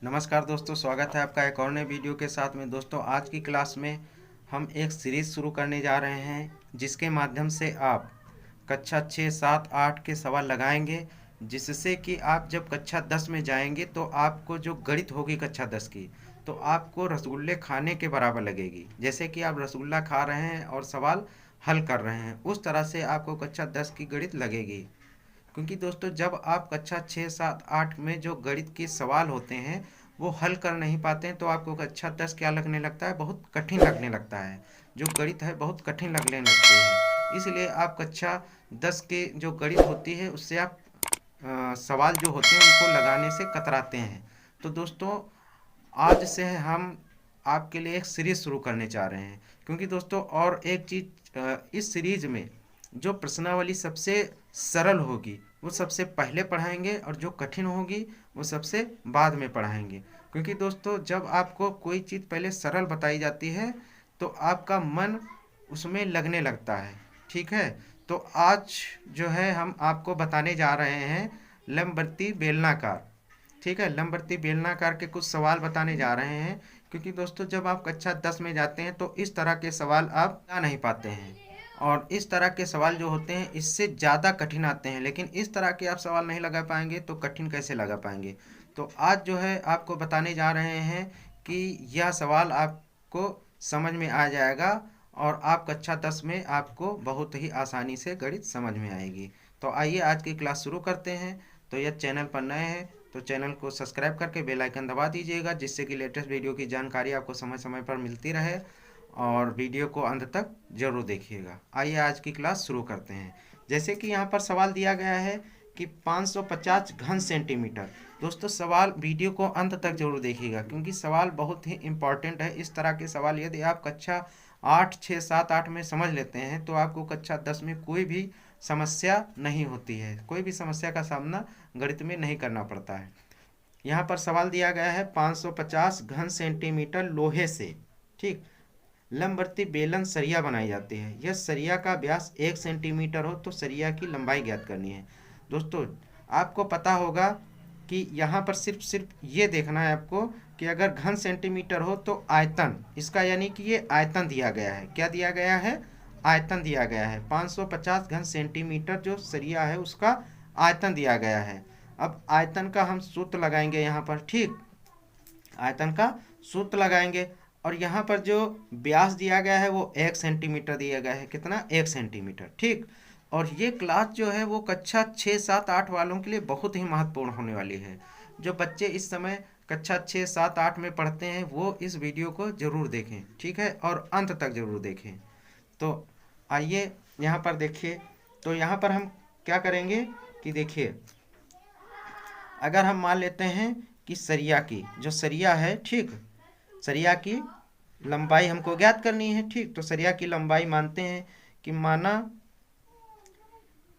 नमस्कार दोस्तों, स्वागत है आपका एक और नए वीडियो के साथ में। दोस्तों, आज की क्लास में हम एक सीरीज़ शुरू करने जा रहे हैं जिसके माध्यम से आप कक्षा 6, 7, 8 के सवाल लगाएंगे, जिससे कि आप जब कक्षा 10 में जाएंगे तो आपको जो गणित होगी कक्षा 10 की, तो आपको रसगुल्ले खाने के बराबर लगेगी। जैसे कि आप रसगुल्ला खा रहे हैं और सवाल हल कर रहे हैं, उस तरह से आपको कक्षा 10 की गणित लगेगी। क्योंकि दोस्तों, जब आप कक्षा 6, 7, 8 में जो गणित के सवाल होते हैं वो हल कर नहीं पाते हैं तो आपको कक्षा 10 क्या लगने लगता है, बहुत कठिन लगने लगता है। जो गणित है बहुत कठिन लगने लगती है, इसलिए आप कक्षा 10 के जो गणित होती है उससे आप सवाल जो होते हैं उनको लगाने से कतराते हैं। तो दोस्तों, आज से हम आपके लिए एक सीरीज शुरू करने जा रहे हैं। क्योंकि दोस्तों, और एक चीज़, इस सीरीज में जो प्रश्नावली सबसे सरल होगी वो सबसे पहले पढ़ाएंगे और जो कठिन होगी वो सबसे बाद में पढ़ाएंगे। क्योंकि दोस्तों, जब आपको कोई चीज़ पहले सरल बताई जाती है तो आपका मन उसमें लगने लगता है। ठीक है, तो आज जो है हम आपको बताने जा रहे हैं लंबवर्ती बेलनाकार। ठीक है, लंबवर्ती बेलनाकार के कुछ सवाल बताने जा रहे हैं। क्योंकि दोस्तों, जब आप कक्षा 10 में जाते हैं तो इस तरह के सवाल आप ला नहीं पाते हैं, और इस तरह के सवाल जो होते हैं इससे ज़्यादा कठिन आते हैं। लेकिन इस तरह के आप सवाल नहीं लगा पाएंगे तो कठिन कैसे लगा पाएंगे। तो आज जो है आपको बताने जा रहे हैं कि यह सवाल आपको समझ में आ जाएगा और आप कक्षा 10 में आपको बहुत ही आसानी से गणित समझ में आएगी। तो आइए आज की क्लास शुरू करते हैं। तो यह चैनल पर नए हैं तो चैनल को सब्सक्राइब करके बेल आइकन दबा दीजिएगा, जिससे कि लेटेस्ट वीडियो की जानकारी आपको समय समय पर मिलती रहे। और वीडियो को अंत तक जरूर देखिएगा। आइए आज की क्लास शुरू करते हैं। जैसे कि यहाँ पर सवाल दिया गया है कि 550 घन सेंटीमीटर। दोस्तों, सवाल वीडियो को अंत तक जरूर देखिएगा क्योंकि सवाल बहुत ही इम्पॉर्टेंट है। इस तरह के सवाल यदि आप कक्षा 8, 6, 7, 8 में समझ लेते हैं तो आपको कक्षा 10 में कोई भी समस्या नहीं होती है, कोई भी समस्या का सामना गणित में नहीं करना पड़ता है। यहाँ पर सवाल दिया गया है 550 घन सेंटीमीटर लोहे से, ठीक, लंबवर्ती बेलन सरिया बनाई जाती है। यह सरिया का व्यास 1 सेंटीमीटर हो तो सरिया की लंबाई ज्ञात करनी है। दोस्तों, आपको पता होगा कि यहाँ पर सिर्फ ये देखना है आपको कि अगर घन सेंटीमीटर हो तो आयतन इसका, यानी कि ये आयतन दिया गया है। क्या दिया गया है? आयतन दिया गया है। 550 घन सेंटीमीटर जो सरिया है उसका आयतन दिया गया है। अब आयतन का हम सूत्र लगाएंगे यहाँ पर, ठीक, आयतन का सूत्र लगाएंगे। और यहाँ पर जो व्यास दिया गया है वो 1 सेंटीमीटर दिया गया है। कितना? 1 सेंटीमीटर, ठीक। और ये क्लास जो है वो कक्षा 6, 7, 8 वालों के लिए बहुत ही महत्वपूर्ण होने वाली है। जो बच्चे इस समय कक्षा 6, 7, 8 में पढ़ते हैं वो इस वीडियो को ज़रूर देखें, ठीक है, और अंत तक ज़रूर देखें। तो आइए यहाँ पर देखिए। तो यहाँ पर हम क्या करेंगे कि देखिए, अगर हम मान लेते हैं कि सरिया की जो सरिया है, ठीक, सरिया की लंबाई हमको ज्ञात करनी है, ठीक। तो सरिया की लंबाई मानते हैं कि माना,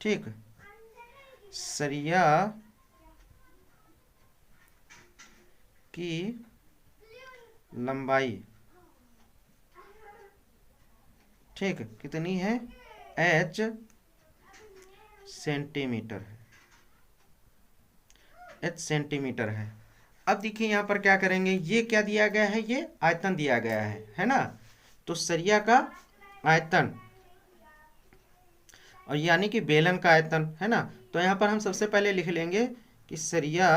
ठीक, सरिया की लंबाई, ठीक, कितनी है? h सेंटीमीटर है, h सेंटीमीटर है। अब देखिए यहाँ पर क्या करेंगे, ये क्या दिया गया है? ये आयतन दिया गया है ना। तो सरिया का आयतन, और यानी कि बेलन का आयतन, है ना। तो यहाँ पर हम सबसे पहले लिख लेंगे कि सरिया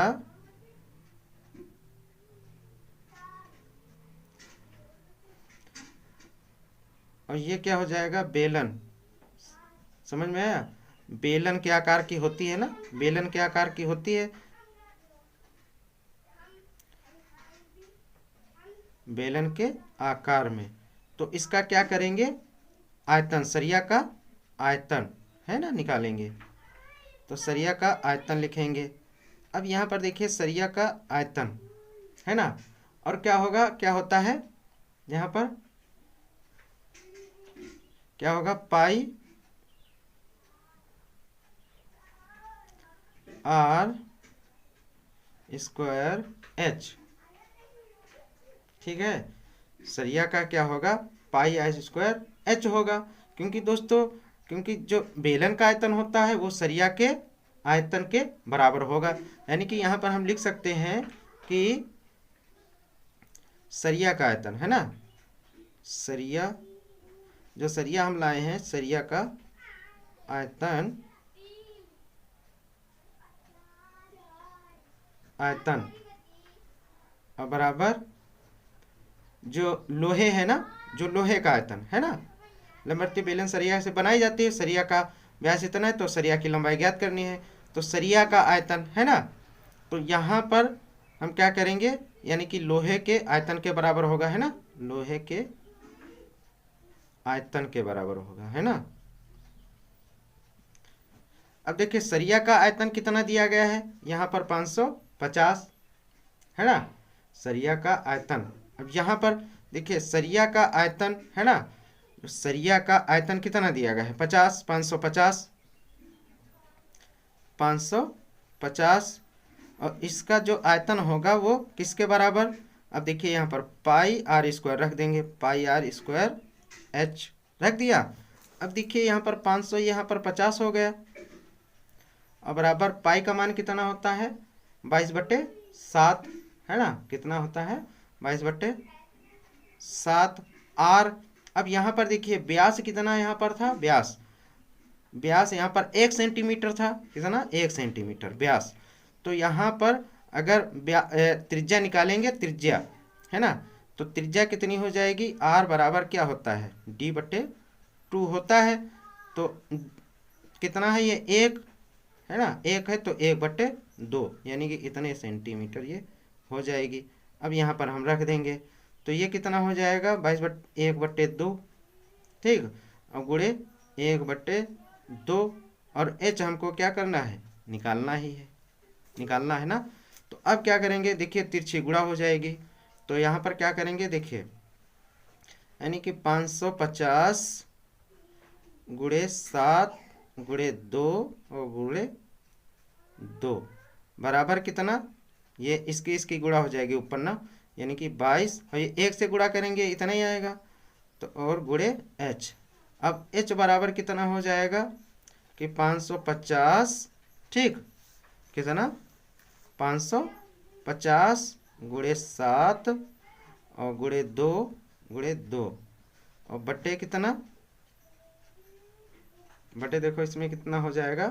और ये क्या हो जाएगा? बेलन। समझ में आया? बेलन के आकार की होती है ना, बेलन के आकार की होती है, बेलन के आकार में। तो इसका क्या करेंगे? आयतन, सरिया का आयतन, है ना, निकालेंगे। तो सरिया का आयतन लिखेंगे। अब यहाँ पर देखिए सरिया का आयतन, है ना, और क्या होगा, क्या होता है यहाँ पर, क्या होगा? पाई आर स्क्वायर एच, ठीक है। सरिया का क्या होगा? पाई आर स्क्वायर एच होगा। क्योंकि दोस्तों, क्योंकि जो बेलन का आयतन होता है वो सरिया के आयतन के बराबर होगा। यानी कि यहाँ पर हम लिख सकते हैं कि सरिया का आयतन, है ना। सरिया, जो सरिया हम लाए हैं, सरिया का आयतन, आयतन और बराबर जो लोहे है ना, जो लोहे का आयतन है ना, लंबवती बेलन सरिया से बनाई जाती है, सरिया का व्यास इतना है तो सरिया की लंबाई ज्ञात करनी है, तो सरिया का आयतन, है ना। तो यहाँ पर हम क्या करेंगे, यानी कि लोहे के आयतन के बराबर होगा, है ना, लोहे के आयतन के बराबर होगा, है ना। अब देखिए सरिया का आयतन कितना दिया गया है, यहाँ पर 550, है ना, सरिया का आयतन। अब यहाँ पर देखिए सरिया का आयतन, है ना, सरिया का आयतन कितना दिया गया है, 50, 550, 550, और इसका जो आयतन होगा वो किसके बराबर, अब देखिए यहाँ पर पाई आर स्क्वायर रख देंगे, पाई आर स्क्वायर एच रख दिया। अब देखिए यहाँ पर 500, यहाँ पर 50 हो गया, और बराबर पाई का मान कितना होता है, 22/7, है ना, कितना होता है, 22/7 आर। अब यहाँ पर देखिए व्यास कितना यहाँ पर था, व्यास, व्यास यहाँ पर 1 सेंटीमीटर था, कितना, 1 सेंटीमीटर व्यास। तो यहाँ पर अगर त्रिज्या निकालेंगे, त्रिज्या, है ना, तो त्रिज्या कितनी हो जाएगी, आर बराबर क्या होता है, D/2 होता है। तो कितना है ये, 1, है ना, 1 है तो 1/2, यानी कि इतने सेंटीमीटर ये हो जाएगी। अब यहाँ पर हम रख देंगे, तो ये कितना हो जाएगा, 1/2, ठीक, और गुणे 1/2, और h हमको क्या करना है, निकालना ही है, निकालना है ना। तो अब क्या करेंगे, देखिए तिरछी गुणा हो जाएगी, तो यहाँ पर क्या करेंगे, देखिए यानी कि 550 गुणे 7 गुणे 2 और गुणे 2 बराबर कितना, ये इसकी गुणा हो जाएगी ऊपर ना, यानी कि 22, और ये 1 से गुणा करेंगे इतना ही आएगा, तो और गुणे h। अब h बराबर कितना हो जाएगा कि 550, ठीक, कितना, 550 गुणे 7 और गुणे 2 और बट्टे कितना, बटे देखो इसमें कितना हो जाएगा,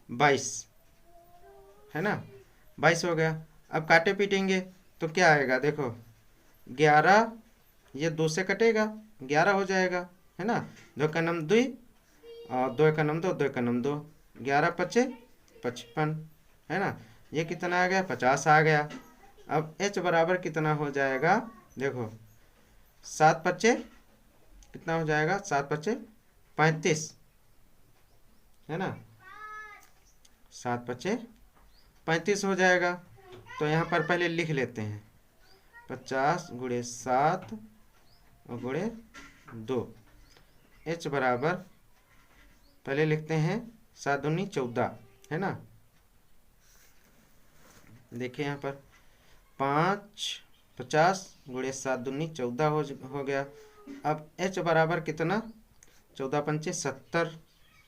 22, है ना, 22 हो गया। अब काटे पीटेंगे तो क्या आएगा, देखो 11, ये 2 से कटेगा, 11 हो जाएगा, है ना, 2 का नम 2 और 2 का नम 2, 2 का नम 2, 11×5 = 55, है ना, ये कितना आ गया, 50 आ गया। अब h बराबर कितना हो जाएगा, देखो 7×5 कितना हो जाएगा, 7×5 35, है ना, 7×5 35 हो जाएगा। तो यहाँ पर पहले लिख लेते हैं, 50 गुणे 7 और गुणे 2, h बराबर पहले लिखते हैं 7 दूनी 14, है ना, देखिए यहाँ पर 50 गुणे 7 दूनी 14 हो गया। अब h बराबर कितना, 14×5 70,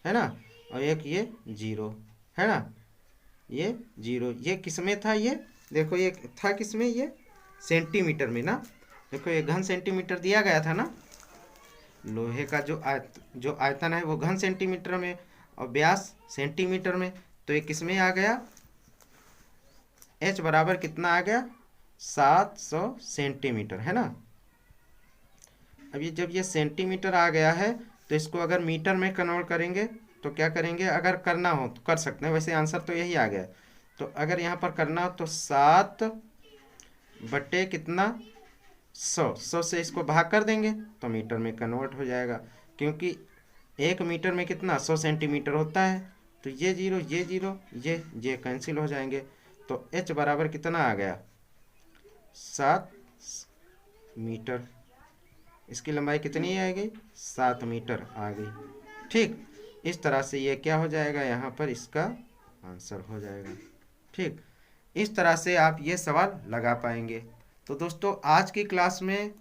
है ना, और एक ये 0, है ना, ये 0, ये किस में था, ये देखो ये था किस में, ये सेंटीमीटर में ना, देखो ये घन सेंटीमीटर दिया गया था ना, लोहे का जो आयतन है वो घन सेंटीमीटर में और व्यास सेंटीमीटर में, तो ये किस में आ गया, h बराबर कितना आ गया, 700 सेंटीमीटर, है ना। अब ये जब ये सेंटीमीटर आ गया है तो इसको अगर मीटर में कन्वर्ट करेंगे तो क्या करेंगे, अगर करना हो तो कर सकते हैं, वैसे आंसर तो यही आ गया। तो अगर यहाँ पर करना हो तो 7 बटे कितना, 100 से इसको भाग कर देंगे तो मीटर में कन्वर्ट हो जाएगा, क्योंकि 1 मीटर में कितना 100 सेंटीमीटर होता है। तो ये 0 ये 0 ये कैंसिल हो जाएंगे, तो h बराबर कितना आ गया, 7 मीटर। इसकी लंबाई कितनी आएगी, 7 मीटर आ गई, ठीक। इस तरह से ये क्या हो जाएगा, यहाँ पर इसका आंसर हो जाएगा, ठीक। इस तरह से आप ये सवाल लगा पाएंगे। तो दोस्तों आज की क्लास में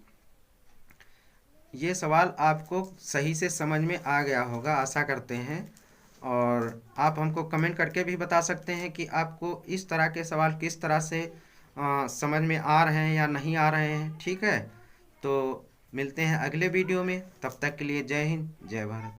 ये सवाल आपको सही से समझ में आ गया होगा, आशा करते हैं। और आप हमको कमेंट करके भी बता सकते हैं कि आपको इस तरह के सवाल किस तरह से समझ में आ रहे हैं या नहीं आ रहे हैं। ठीक है, तो मिलते हैं अगले वीडियो में, तब तक के लिए जय हिंद जय भारत।